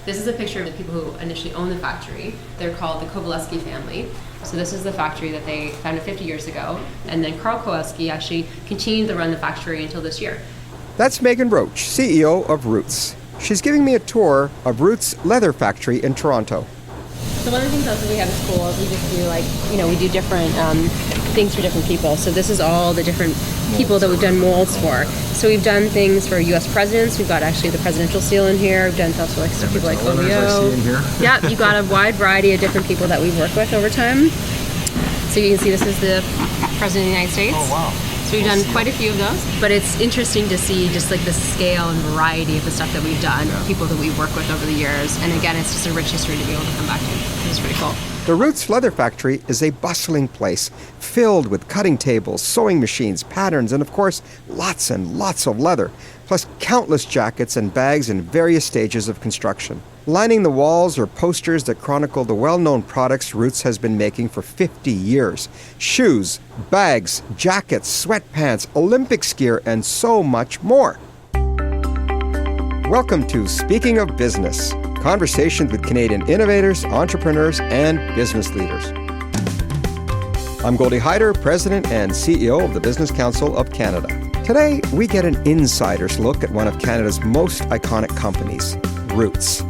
This is a picture of the people who initially owned the factory. They're called the Kowalski family. So this is the factory that they founded 50 years ago. And then Carl Kowalski actually continued to run the factory until this year. That's Meghan Roach, CEO of Roots. She's giving me a tour of Roots leather factory in Toronto. So one of the things also we have at school is we just do we do different things for different people. So this is all the different people that we've done molds for. So we've done things for U.S. presidents. We've got actually the presidential seal in here. We've done stuff for people like OVO. Yeah, you've got a wide variety of different people that we've worked with over time. So you can see this is the President of the United States. Oh, wow. So we've done quite a few of those, but it's interesting to see just like the scale and variety of the stuff that we've done, people that we've worked with over the years. And again, it's just a rich history to be able to come back to. It's pretty cool. The Roots Leather Factory is a bustling place filled with cutting tables, sewing machines, patterns, and of course, lots and lots of leather, plus countless jackets and bags in various stages of construction. Lining the walls are posters that chronicle the well-known products Roots has been making for 50 years. Shoes, bags, jackets, sweatpants, Olympics gear, and so much more. Welcome to Speaking of Business, conversations with Canadian innovators, entrepreneurs, and business leaders. I'm Goldy Hyder, President and CEO of the Business Council of Canada. Today, we get an insider's look at one of Canada's most iconic companies, Roots.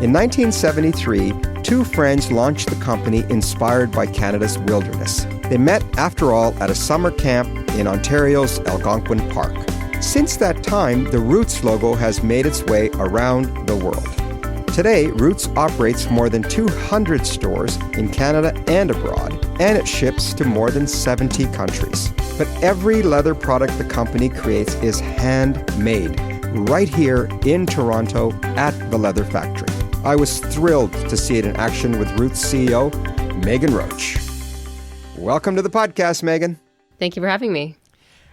In 1973, two friends launched the company inspired by Canada's wilderness. They met, after all, at a summer camp in Ontario's Algonquin Park. Since that time, the Roots logo has made its way around the world. Today, Roots operates more than 200 stores in Canada and abroad, and it ships to more than 70 countries. But every leather product the company creates is handmade, right here in Toronto at the Leather Factory. I was thrilled to see it in action with Roots CEO Meghan Roach. Welcome to the podcast, Meghan. Thank you for having me.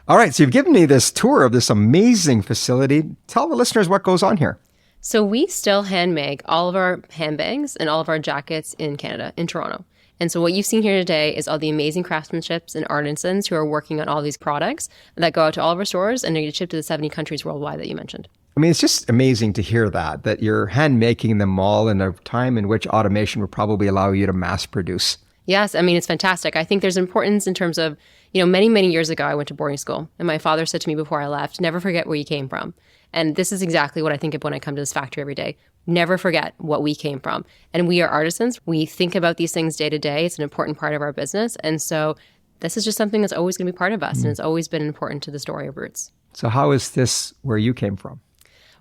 All right, so you've given me this tour of this amazing facility. Tell the listeners what goes on here. So we still hand make all of our handbags and all of our jackets in Canada, in Toronto. And so what you've seen here today is all the amazing craftsmanships and artisans who are working on all these products that go out to all of our stores and they get shipped to the 70 countries worldwide that you mentioned. I mean, it's just amazing to hear that you're hand making them all in a time in which automation would probably allow you to mass produce. Yes, I mean, it's fantastic. I think there's importance in terms of, many, many years ago, I went to boarding school and my father said to me before I left, never forget where you came from. And this is exactly what I think of when I come to this factory every day. Never forget what we came from. And we are artisans. We think about these things day to day. It's an important part of our business. And so this is just something that's always going to be part of us. And it's always been important to the story of Roots. So how is this where you came from?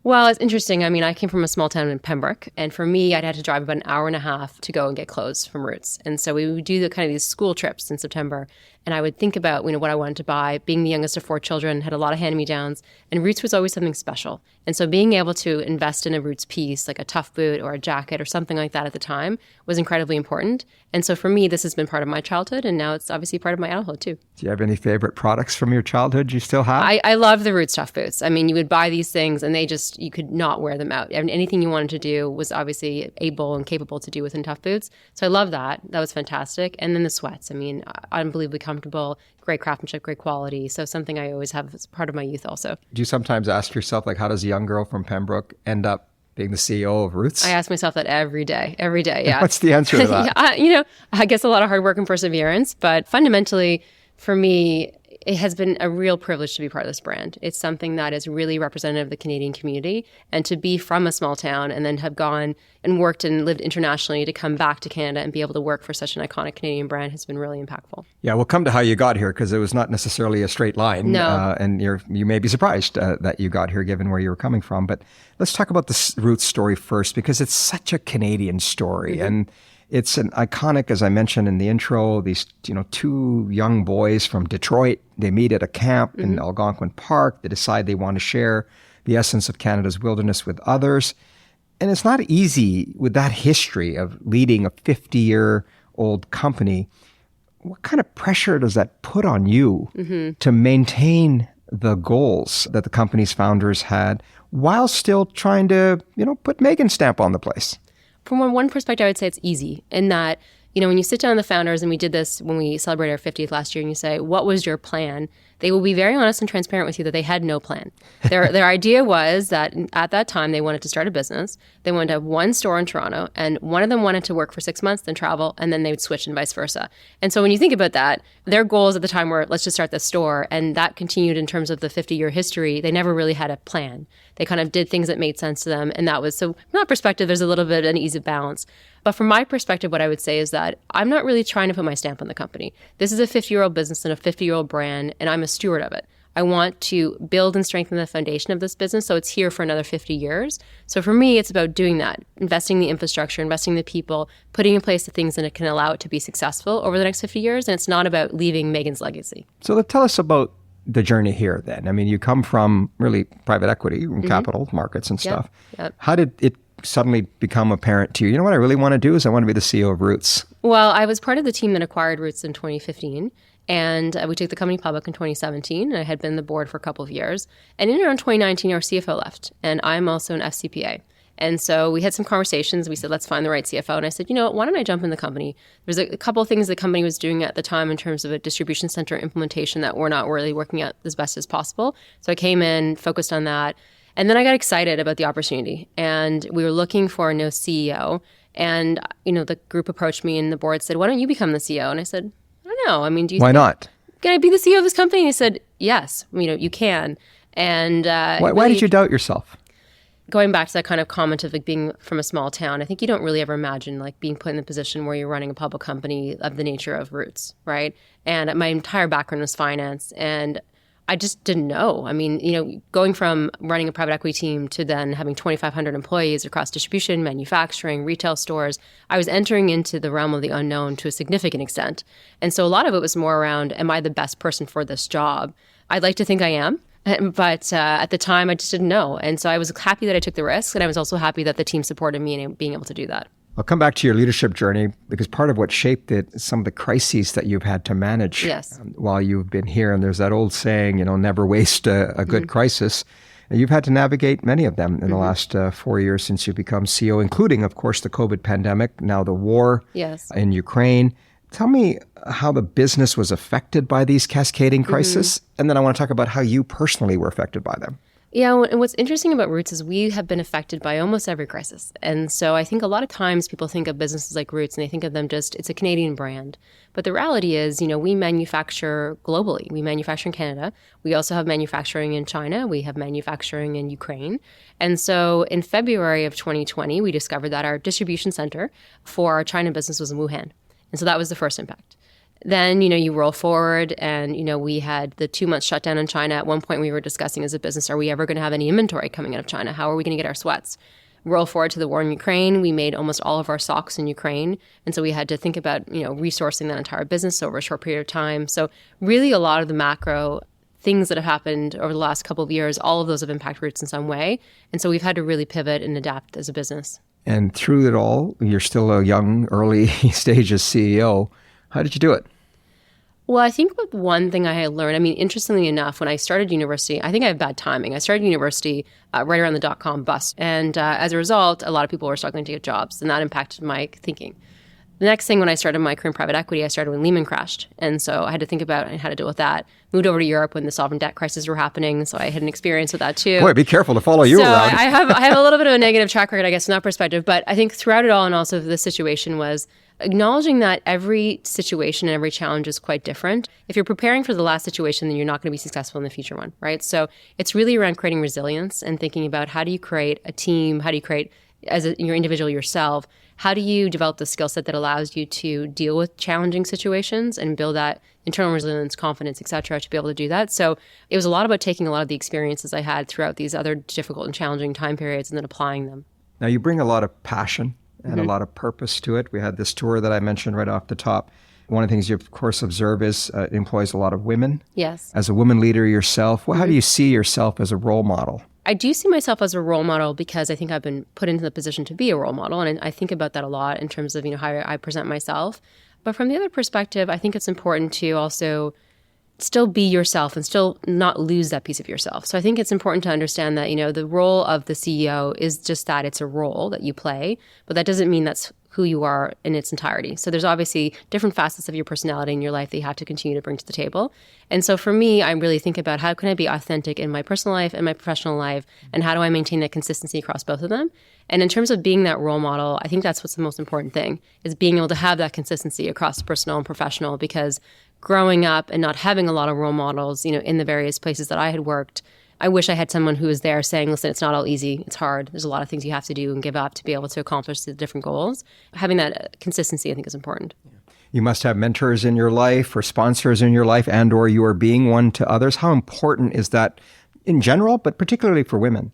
Well, it's interesting. I mean, I came from a small town in Pembroke, and for me, I'd had to drive about an hour and a half to go and get clothes from Roots. And so we would do the kind of these school trips in September, and I would think about, what I wanted to buy. Being the youngest of 4 children, had a lot of hand-me-downs, and Roots was always something special. And so being able to invest in a Roots piece, like a Tuff boot or a jacket or something like that at the time, was incredibly important. And so for me, this has been part of my childhood, and now it's obviously part of my adulthood too. Do you have any favorite products from your childhood you still have? I love the Roots TUFF Boots. I mean, you would buy these things, and you could not wear them out. And anything you wanted to do was obviously able and capable to do within Tuff Boots. So I love that. That was fantastic. And then the sweats. I mean, unbelievably comfortable, great craftsmanship, great quality. So something I always have as part of my youth also. Do you sometimes ask yourself, how does a young girl from Pembroke end up being the CEO of Roots? I ask myself that every day, yeah. What's the answer to that? I guess a lot of hard work and perseverance, but fundamentally for me, it has been a real privilege to be part of this brand. It's something that is really representative of the Canadian community, and to be from a small town and then have gone and worked and lived internationally to come back to Canada and be able to work for such an iconic Canadian brand has been really impactful. Yeah, we'll come to how you got here because it was not necessarily a straight line. No. And you may be surprised that you got here given where you were coming from. But let's talk about the Roots story first because it's such a Canadian story. Mm-hmm. And it's an iconic, as I mentioned in the intro, these 2 young boys from Detroit. They meet at a camp in Algonquin Park. They decide they want to share the essence of Canada's wilderness with others. And it's not easy with that history of leading a 50-year-old company. What kind of pressure does that put on you to maintain the goals that the company's founders had while still trying to, put Meghan's stamp on the place? From one perspective, I would say it's easy in that, when you sit down with the founders, and we did this when we celebrated our 50th last year, and you say, what was your plan? they will be very honest and transparent with you that they had no plan. Their idea was that at that time they wanted to start a business. They wanted to have one store in Toronto, and one of them wanted to work for 6 months, then travel, and then they would switch and vice versa. And so when you think about that, their goals at the time were, let's just start this store. And that continued in terms of the 50-year history. They never really had a plan. They kind of did things that made sense to them. And that was, so from that perspective, there's a little bit of an easy balance. But from my perspective, what I would say is that I'm not really trying to put my stamp on the company. This is a 50-year-old business and a 50-year-old brand, and I'm a steward of it. I want to build and strengthen the foundation of this business so it's here for another 50 years. So for me, it's about doing that, investing the infrastructure, investing the people, putting in place the things that can allow it to be successful over the next 50 years. And it's not about leaving Meghan's legacy. So tell us about the journey here then. I mean, you come from really private equity and capital markets and stuff. Yep. How did it suddenly become apparent to you? You know what I really want to do is I want to be the CEO of Roots. Well, I was part of the team that acquired Roots in 2015. And we took the company public in 2017. And I had been on the board for a couple of years. And in around 2019, our CFO left. And I'm also an FCPA. And so we had some conversations. We said, let's find the right CFO. And I said, you know what, why don't I jump in the company? There's a couple of things the company was doing at the time in terms of a distribution center implementation that we're not really working at as best as possible. So I came in, focused on that. And then I got excited about the opportunity. And we were looking for a new CEO. And, the group approached me and the board said, why don't you become the CEO? And I said, I don't know. I mean, do you Why not? Can I be the CEO of this company? And he said, yes, you can. And why did you doubt yourself? Going back to that kind of comment of being from a small town, I think you don't really ever imagine being put in the position where you're running a public company of the nature of Roots, right? And my entire background was finance, and I just didn't know. I mean, going from running a private equity team to then having 2,500 employees across distribution, manufacturing, retail stores, I was entering into the realm of the unknown to a significant extent. And so a lot of it was more around, am I the best person for this job? I'd like to think I am. But at the time, I just didn't know. And so I was happy that I took the risk. And I was also happy that the team supported me in being able to do that. I'll come back to your leadership journey because part of what shaped it is some of the crises that you've had to manage while you've been here. And there's that old saying, never waste a good crisis. And you've had to navigate many of them in the last 4 years since you've become CEO, including, of course, the COVID pandemic, now the war in Ukraine. Tell me how the business was affected by these cascading crises. And then I want to talk about how you personally were affected by them. Yeah, and what's interesting about Roots is we have been affected by almost every crisis. And so I think a lot of times people think of businesses like Roots and they think of them it's a Canadian brand. But the reality is, we manufacture globally. We manufacture in Canada. We also have manufacturing in China. We have manufacturing in Ukraine. And so in February of 2020, we discovered that our distribution center for our China business was in Wuhan. And so that was the first impact. Then, you roll forward and, we had the 2-month shutdown in China. At one point we were discussing as a business, are we ever going to have any inventory coming out of China? How are we going to get our sweats? Roll forward to the war in Ukraine. We made almost all of our socks in Ukraine. And so we had to think about, resourcing that entire business over a short period of time. So really a lot of the macro things that have happened over the last couple of years, all of those have impacted Roots in some way. And so we've had to really pivot and adapt as a business. And through it all, you're still a young, early stage as CEO. How did you do it? Well, I think one thing I had learned, interestingly enough, when I started university, I think I have bad timing. I started university right around the dot-com bust. And as a result, a lot of people were struggling to get jobs, and that impacted my thinking. The next thing when I started my career in private equity, I started when Lehman crashed. And so I had to think about how to deal with that. Moved over to Europe when the sovereign debt crisis were happening. So I had an experience with that too. Boy, be careful to follow you around. I have a little bit of a negative track record, I guess, from that perspective. But I think throughout it all, and also the situation was acknowledging that every situation and every challenge is quite different. If you're preparing for the last situation, then you're not going to be successful in the future one, right? So it's really around creating resilience and thinking about how do you create a team, how do you create your individual yourself, how do you develop the skill set that allows you to deal with challenging situations and build that internal resilience, confidence, et cetera, to be able to do that. So it was a lot about taking a lot of the experiences I had throughout these other difficult and challenging time periods and then applying them. Now you bring a lot of passion and a lot of purpose to it. We had this tour that I mentioned right off the top. One of the things you, of course, observe is it employs a lot of women. Yes. As a woman leader yourself, how do you see yourself as a role model? I do see myself as a role model because I think I've been put into the position to be a role model. And I think about that a lot in terms of, how I present myself. But from the other perspective, I think it's important to also still be yourself and still not lose that piece of yourself. So I think it's important to understand that, the role of the CEO is just that it's a role that you play, but that doesn't mean that's who you are in its entirety. So there's obviously different facets of your personality in your life that you have to continue to bring to the table. And so for me, I really think about how can I be authentic in my personal life and my professional life, and how do I maintain that consistency across both of them? And in terms of being that role model, I think that's what's the most important thing, is being able to have that consistency across personal and professional, because growing up and not having a lot of role models, in the various places that I had worked, I wish I had someone who was there saying, listen, it's not all easy. It's hard. There's a lot of things you have to do and give up to be able to accomplish the different goals. Having that consistency, I think, is important. You must have mentors in your life or sponsors in your life, and or you are being one to others. How important is that in general, but particularly for women?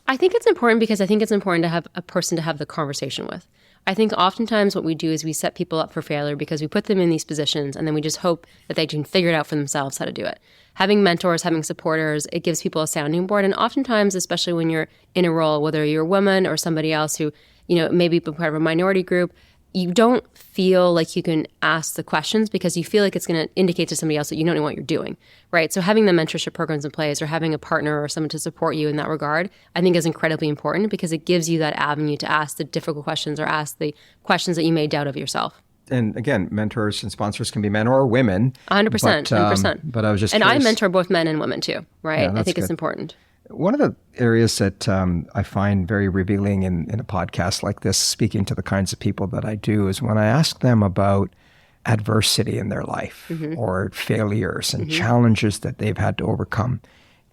I think it's important because I think it's important to have a person to have the conversation with. I think oftentimes what we do is we set people up for failure because we put them in these positions and then we just hope that they can figure it out for themselves how to do it. Having mentors, having supporters, it gives people a sounding board. And oftentimes, especially when you're in a role, whether you're a woman or somebody else who, maybe part of a minority group, you don't feel like you can ask the questions because you feel like it's going to indicate to somebody else that you don't know what you're doing, right? So having the mentorship programs in place or having a partner or someone to support you in that regard, I think is incredibly important because it gives you that avenue to ask the difficult questions or ask the questions that you may doubt of yourself. And again, mentors and sponsors can be men or women. 100%, 100%. But I was just And curious. I mentor both men and women too, right? Yeah, I think good. it's important. One of the areas that I find very revealing in a podcast like this, speaking to the kinds of people that I do, is when I ask them about adversity in their life or failures and challenges that they've had to overcome.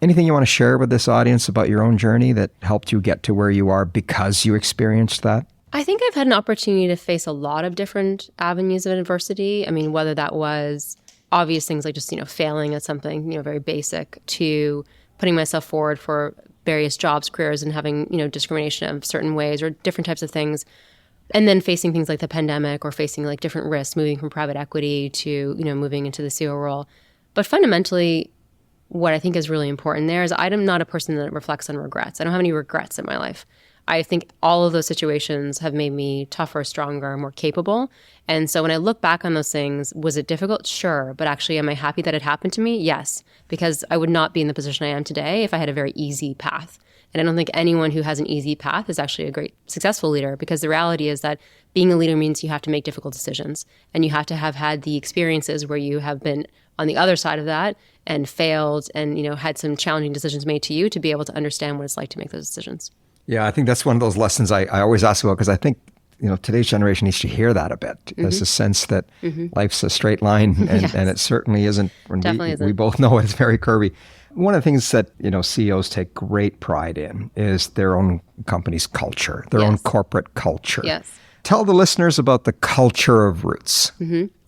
Anything you want to share with this audience about your own journey that helped you get to where you are because you experienced that? I think I've had an opportunity to face a lot of different avenues of adversity. I mean, whether that was obvious things like just, failing at something, very basic, to putting myself forward for various jobs, careers, and having, discrimination of certain ways or different types of things. And then facing things like the pandemic or facing like different risks, moving from private equity to, moving into the CEO role. But fundamentally, what I think is really important there is I'm not a person that reflects on regrets. I don't have any regrets in my life. I think all of those situations have made me tougher, stronger, more capable. And so when I look back on those things, was it difficult? Sure. But actually, am I happy that it happened to me? Yes. Because I would not be in the position I am today if I had a very easy path. And I don't think anyone who has an easy path is actually a great successful leader, because the reality is that being a leader means you have to make difficult decisions and you have to have had the experiences where you have been on the other side of that and failed and, had some challenging decisions made to you to be able to understand what it's like to make those decisions. Yeah, I think that's one of those lessons I always ask about, because I think, today's generation needs to hear that a bit. There's a sense that life's a straight line, and it certainly isn't. Definitely isn't. We both know it's very curvy. One of the things that, CEOs take great pride in is their own company's culture, their own corporate culture. Yes. Tell the listeners about the culture of Roots.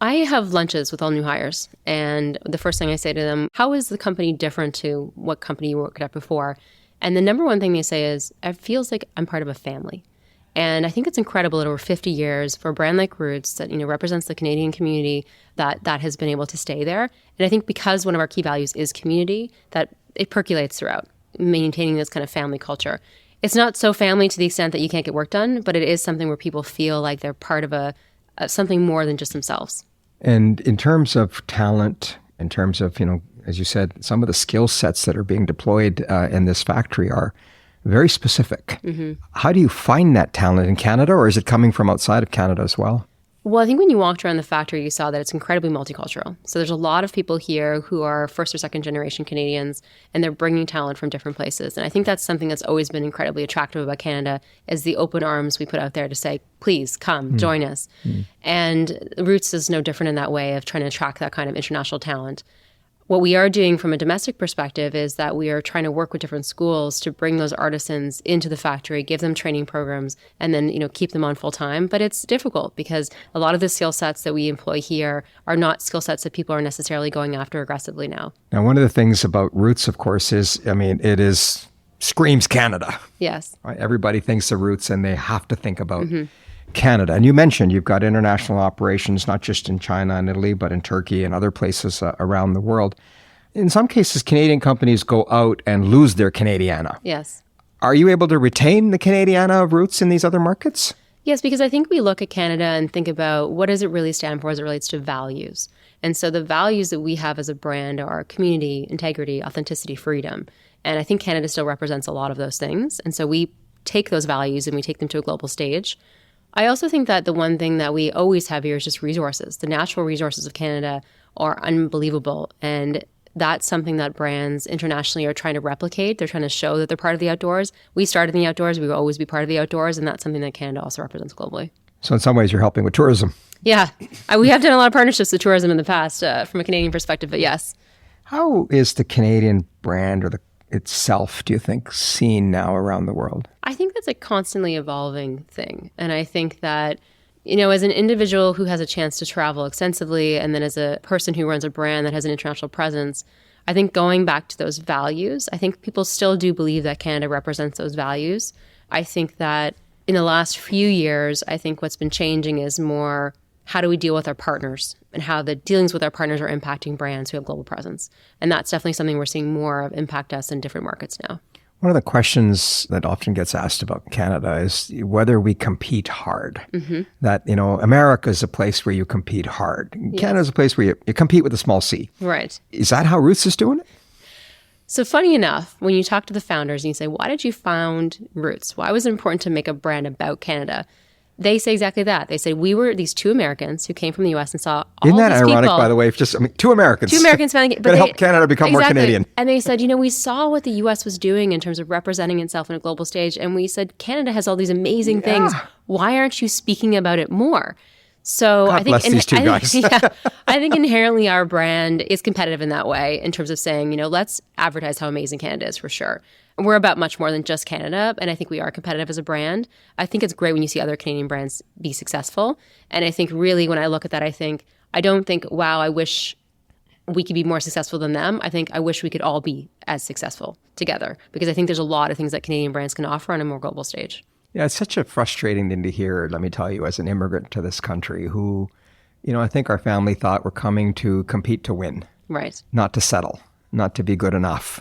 I have lunches with all new hires, and the first thing I say to them, how is the company different to what company you worked at before? And the number one thing they say is, it feels like I'm part of a family. And I think it's incredible that over 50 years for a brand like Roots that, represents the Canadian community, that has been able to stay there. And I think because one of our key values is community, that it percolates throughout, maintaining this kind of family culture. It's not so family to the extent that you can't get work done, but it is something where people feel like they're part of something more than just themselves. And in terms of talent, in terms of, as you said, some of the skill sets that are being deployed in this factory are very specific. How do you find that talent in Canada, or is it coming from outside of Canada as well? Well, I think when you walked around the factory, you saw that it's incredibly multicultural. So there's a lot of people here who are first or second generation Canadians, and they're bringing talent from different places. And I think that's something that's always been incredibly attractive about Canada, is the open arms we put out there to say, please come, join us. And Roots is no different in that way of trying to attract that kind of international talent. What we are doing from a domestic perspective is that we are trying to work with different schools to bring those artisans into the factory, give them training programs, and then, keep them on full time. But it's difficult because a lot of the skill sets that we employ here are not skill sets that people are necessarily going after aggressively now. Now, one of the things about Roots, of course, is, it screams Canada. Yes. Right? Everybody thinks of Roots and they have to think about Canada. And you mentioned you've got international operations, not just in China and Italy, but in Turkey and other places around the world. In some cases, Canadian companies go out and lose their Canadiana. Yes. Are you able to retain the Canadiana of Roots in these other markets? Yes, because I think we look at Canada and think about what does it really stand for as it relates to values. And so the values that we have as a brand are community, integrity, authenticity, freedom. And I think Canada still represents a lot of those things. And so we take those values and we take them to a global stage. I also think that the one thing that we always have here is just resources. The natural resources of Canada are unbelievable. And that's something that brands internationally are trying to replicate. They're trying to show that they're part of the outdoors. We started in the outdoors. We will always be part of the outdoors. And that's something that Canada also represents globally. So in some ways, you're helping with tourism. Yeah. We have done a lot of partnerships with tourism in the past from a Canadian perspective, but yes. How is the Canadian brand or itself, do you think, seen now around the world? I think that's a constantly evolving thing. And I think that, as an individual who has a chance to travel extensively, and then as a person who runs a brand that has an international presence, I think going back to those values, I think people still do believe that Canada represents those values. I think that in the last few years, I think what's been changing is more how do we deal with our partners and how the dealings with our partners are impacting brands who have global presence. And that's definitely something we're seeing more of impact us in different markets now. One of the questions that often gets asked about Canada is whether we compete hard. Mm-hmm. That, America is a place where you compete hard. Yes. Canada is a place where you compete with a small c. Right. Is that how Roots is doing it? So funny enough, when you talk to the founders and you say, why did you found Roots? Why was it important to make a brand about Canada? They say exactly that. They said, we were these two Americans who came from the U.S. and saw all Isn't that these ironic, people. By the way? Two Americans. Two Americans founding it. But help Canada become more Canadian. And they said, we saw what the U.S. was doing in terms of representing itself in a global stage. And we said, Canada has all these amazing things. Why aren't you speaking about it more? So God bless these two guys. I think inherently our brand is competitive in that way in terms of saying, let's advertise how amazing Canada is for sure. And we're about much more than just Canada. And I think we are competitive as a brand. I think it's great when you see other Canadian brands be successful. And I think really when I look at that, I don't think, wow, I wish we could be more successful than them. I wish we could all be as successful together because I think there's a lot of things that Canadian brands can offer on a more global stage. Yeah, it's such a frustrating thing to hear, let me tell you, as an immigrant to this country who, I think our family thought we're coming to compete to win. Right. Not to settle, not to be good enough.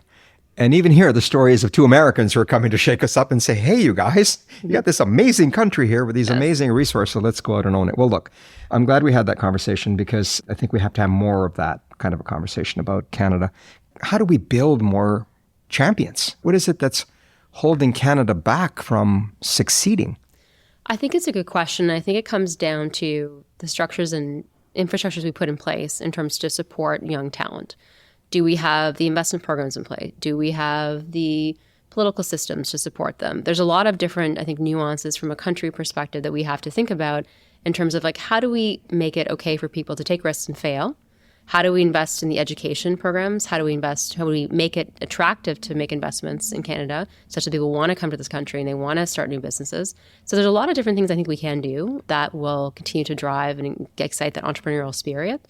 And even here, the stories of two Americans who are coming to shake us up and say, hey, you guys, you got this amazing country here with these amazing resources. Let's go out and own it. Well, look, I'm glad we had that conversation because I think we have to have more of that kind of a conversation about Canada. How do we build more champions? What is it that's holding Canada back from succeeding? I think it's a good question. I think it comes down to the structures and infrastructures we put in place in terms to support young talent. Do we have the investment programs in play? Do we have the political systems to support them? There's a lot of different, nuances from a country perspective that we have to think about in terms of how do we make it okay for people to take risks and fail? How do we invest in the education programs? How do we make it attractive to make investments in Canada such that people want to come to this country and they want to start new businesses? So there's a lot of different things I think we can do that will continue to drive and excite that entrepreneurial spirit.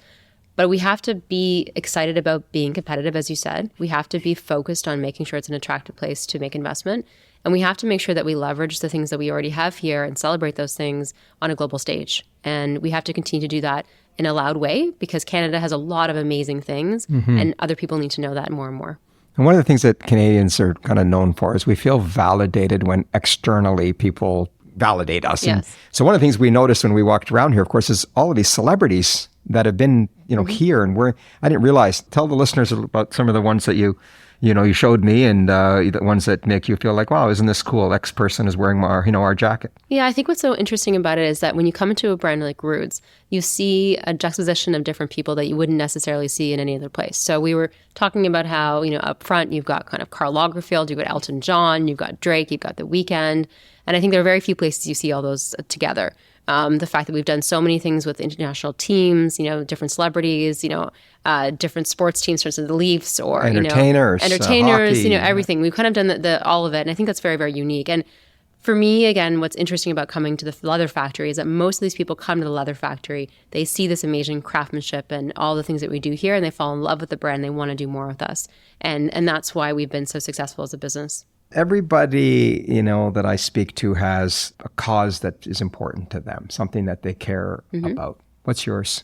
But we have to be excited about being competitive, as you said. We have to be focused on making sure it's an attractive place to make investment. And we have to make sure that we leverage the things that we already have here and celebrate those things on a global stage. And we have to continue to do that in a loud way because Canada has a lot of amazing things and other people need to know that more and more. And one of the things that Canadians are kind of known for is we feel validated when externally people validate us. Yes. And so one of the things we noticed when we walked around here, of course, is all of these celebrities that have been, here. And I didn't realize, tell the listeners about some of the ones that you showed me and the ones that make you feel like, wow, isn't this cool? X person is wearing our jacket. Yeah, I think what's so interesting about it is that when you come into a brand like Roots, you see a juxtaposition of different people that you wouldn't necessarily see in any other place. So we were talking about how, up front, you've got kind of Karl Lagerfeld, you've got Elton John, you've got Drake, you've got The Weeknd. And I think there are very few places you see all those together. The fact that we've done so many things with international teams, different celebrities, different sports teams, for instance, the Leafs or entertainers, hockey, everything. We've kind of done the all of it, and I think that's very, very unique. And for me, again, what's interesting about coming to the leather factory is that most of these people come to the leather factory, they see this amazing craftsmanship and all the things that we do here, and they fall in love with the brand. They want to do more with us, and that's why we've been so successful as a business. Everybody, that I speak to has a cause that is important to them, something that they care about. What's yours?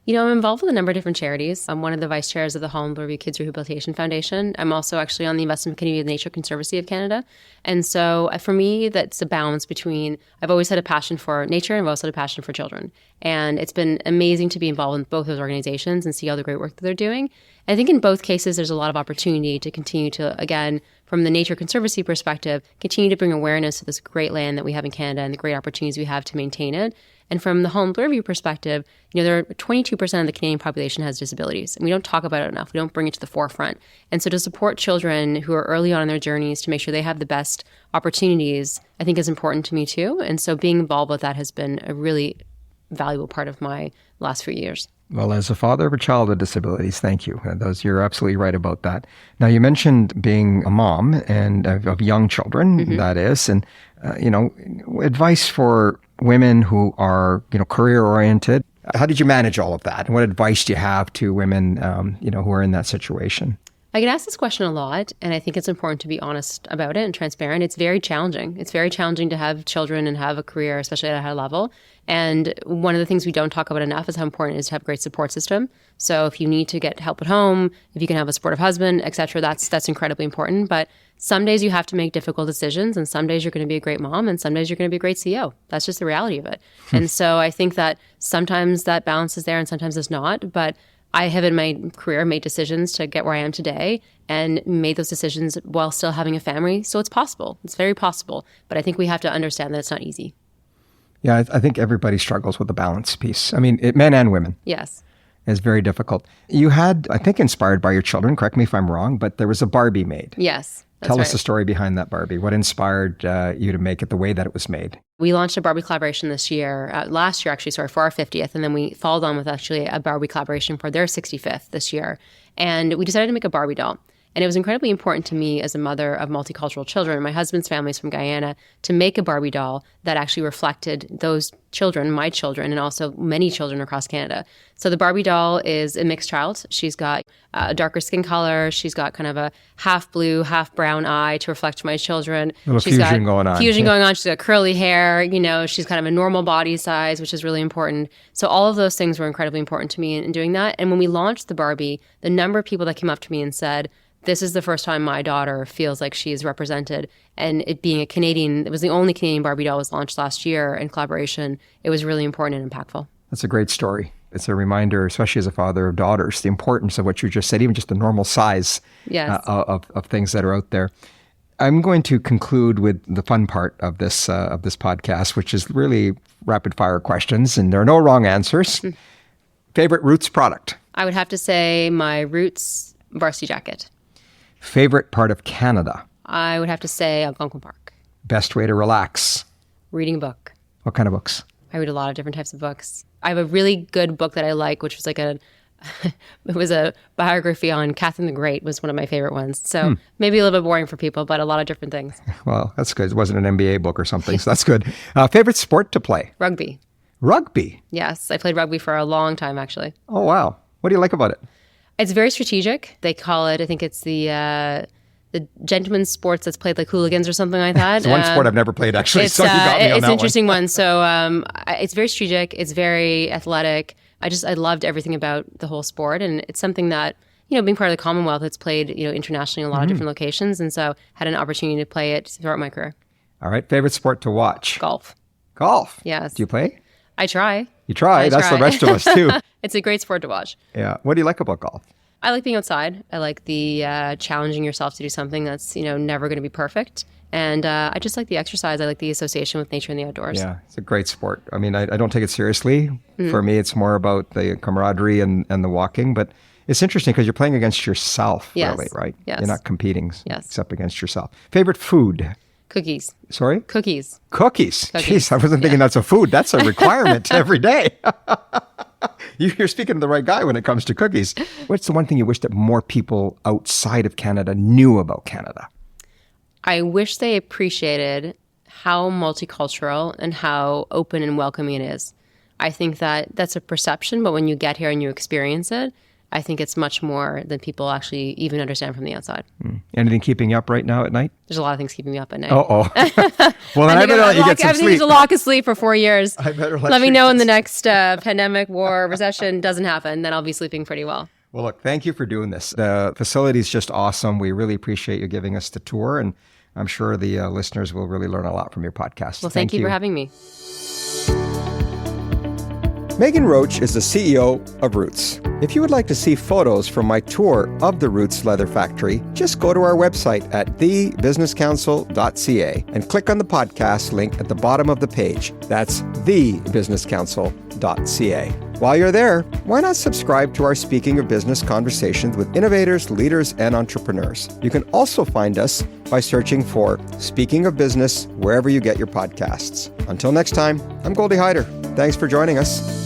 I'm involved with a number of different charities. I'm one of the vice chairs of the Holland Bloorview Kids Rehabilitation Foundation. I'm also actually on the investment committee of the Nature Conservancy of Canada. And so for me, that's a balance between, I've always had a passion for nature and I've also had a passion for children. And it's been amazing to be involved in both those organizations and see all the great work that they're doing. I think in both cases, there's a lot of opportunity to continue to, again, from the nature conservancy perspective, continue to bring awareness to this great land that we have in Canada and the great opportunities we have to maintain it. And from the home review perspective, there are 22% of the Canadian population has disabilities, and we don't talk about it enough. We don't bring it to the forefront. And so to support children who are early on in their journeys to make sure they have the best opportunities, I think is important to me too. And so being involved with that has been a really valuable part of my last few years. Well, as a father of a child with disabilities, thank you. You're absolutely right about that. Now, you mentioned being a mom and of young children, that is, and, advice for women who are, career-oriented. How did you manage all of that? And what advice do you have to women, who are in that situation? I get asked this question a lot, and I think it's important to be honest about it and transparent. It's very challenging. It's very challenging to have children and have a career, especially at a high level. And one of the things we don't talk about enough is how important it is to have a great support system. So if you need to get help at home, if you can have a supportive husband, et cetera, that's incredibly important. But some days you have to make difficult decisions, and some days you're going to be a great mom, and some days you're going to be a great CEO. That's just the reality of it. And so I think that sometimes that balance is there and sometimes it's not. But I have in my career made decisions to get where I am today and made those decisions while still having a family. So it's possible. It's very possible. But I think we have to understand that it's not easy. Yeah, I think everybody struggles with the balance piece. I mean, men and women. Yes. It's very difficult. You had, I think, inspired by your children, correct me if I'm wrong, but there was a Barbie made. Yes. Tell us the story behind that Barbie. What inspired you to make it the way that it was made? We launched a Barbie collaboration last year, for our 50th. And then we followed on with actually a Barbie collaboration for their 65th this year. And we decided to make a Barbie doll. And it was incredibly important to me as a mother of multicultural children, my husband's family is from Guyana, to make a Barbie doll that actually reflected those children, my children, and also many children across Canada. So the Barbie doll is a mixed child. She's got a darker skin color. She's got kind of a half blue, half brown eye to reflect my children. She's got going on. Fusion going on. She's got curly hair. She's kind of a normal body size, which is really important. So all of those things were incredibly important to me in doing that. And when we launched the Barbie, the number of people that came up to me and said, this is the first time my daughter feels like she is represented. And it being a Canadian, it was the only Canadian Barbie doll was launched last year in collaboration. It was really important and impactful. That's a great story. It's a reminder, especially as a father of daughters, the importance of what you just said, even just the normal size of things that are out there. I'm going to conclude with the fun part of this podcast, which is really rapid fire questions, and there are no wrong answers. Favorite Roots product? I would have to say my Roots varsity jacket. Favorite part of Canada? I would have to say Algonquin Park. Best way to relax? Reading a book. What kind of books? I read a lot of different types of books. I have a really good book that I like, which was it was a biography on Catherine the Great, was one of my favorite ones. So maybe a little bit boring for people, but a lot of different things. Well, that's good. It wasn't an MBA book or something, so that's good. Favorite sport to play? Rugby. Rugby? Yes, I played rugby for a long time, actually. Oh, wow. What do you like about it? It's very strategic. They call it, I think it's the gentleman's sports that's played like hooligans or something like that. It's one sport I've never played, actually, so you got me on that one. It's an interesting one. So it's very strategic. It's very athletic. I loved everything about the whole sport. And it's something that, being part of the Commonwealth, it's played, internationally in a lot of different locations. And so had an opportunity to play it throughout my career. All right. Favorite sport to watch? Golf. Golf? Yes. Do you play? I try. You try? That's the rest of us, too. It's a great sport to watch. Yeah. What do you like about golf? I like being outside. I like the challenging yourself to do something that's, never going to be perfect. And I just like the exercise. I like the association with nature and the outdoors. Yeah, it's a great sport. I mean, I don't take it seriously. For me, it's more about the camaraderie and the walking. But it's interesting because you're playing against yourself, really, right? Yes. You're not competing except against yourself. Favorite food? Cookies. Sorry? Cookies. Cookies. Jeez, I wasn't thinking that's a food. That's a requirement every day. You're speaking to the right guy when it comes to cookies. What's the one thing you wish that more people outside of Canada knew about Canada? I wish they appreciated how multicultural and how open and welcoming it is. I think that that's a perception, but when you get here and you experience it, I think it's much more than people actually even understand from the outside. Anything keeping you up right now at night? There's a lot of things keeping me up at night. Well, then I better let you get some sleep. I've been to lock of sleep for 4 years. I better let me know when the next pandemic, war, recession doesn't happen. Then I'll be sleeping pretty well. Well, look, thank you for doing this. The facility is just awesome. We really appreciate you giving us the tour, and I'm sure the listeners will really learn a lot from your podcast. Well, thank you for having me. Meghan Roach is the CEO of Roots. If you would like to see photos from my tour of the Roots Leather Factory, just go to our website at thebusinesscouncil.ca and click on the podcast link at the bottom of the page. That's thebusinesscouncil.ca. While you're there, why not subscribe to our Speaking of Business conversations with innovators, leaders, and entrepreneurs? You can also find us by searching for Speaking of Business wherever you get your podcasts. Until next time, I'm Goldy Hyder. Thanks for joining us.